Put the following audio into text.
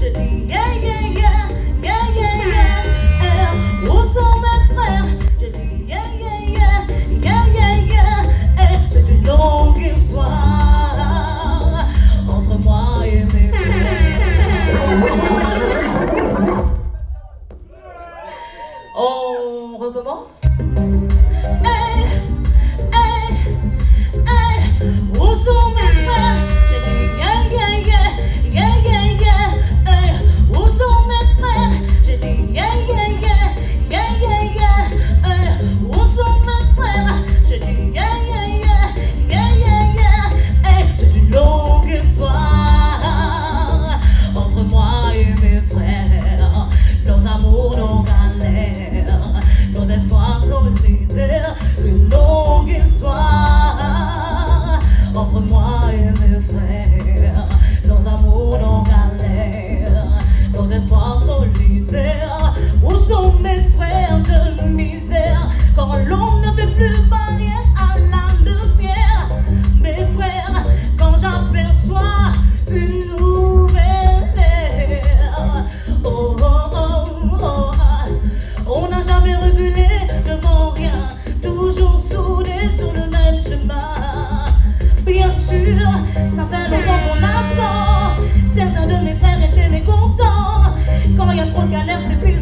je dis yeah, yeah, yeah, yeah, yeah, yeah. Où sont mes frères? Je dis yeah, yeah, yeah, yeah, yeah, yeah. C'est une longue histoire entre moi et mes frères. On recommence? Où sont mes frères? J'ai dit yeah, yeah, yeah, yeah, yeah, yeah. Où sont mes frères? J'ai dit yeah, yeah, yeah, yeah, yeah, yeah. Où sont mes frères? J'ai dit yeah, yeah, yeah, yeah, yeah, yeah. C'est une longue histoire entre moi et mes frères. Nos amours, nos galères, nos espoirs solidaires. Une longue histoire entre moi et mes frères, nos amours, nos galères, nos espoirs solidaires. Où sont mes frères de misère quand l'on ne fait plus barrière à la lumière? Mes frères, quand j'aperçois une nouvelle ère. Oh, oh, oh, oh, on n'a jamais reculé devant rien, toujours soudés sur le même chemin. Bien sûr, ça fait longtemps qu'on attend. Certains de mes frères étaient mécontents. Quand il y a trop de galères, c'est pire.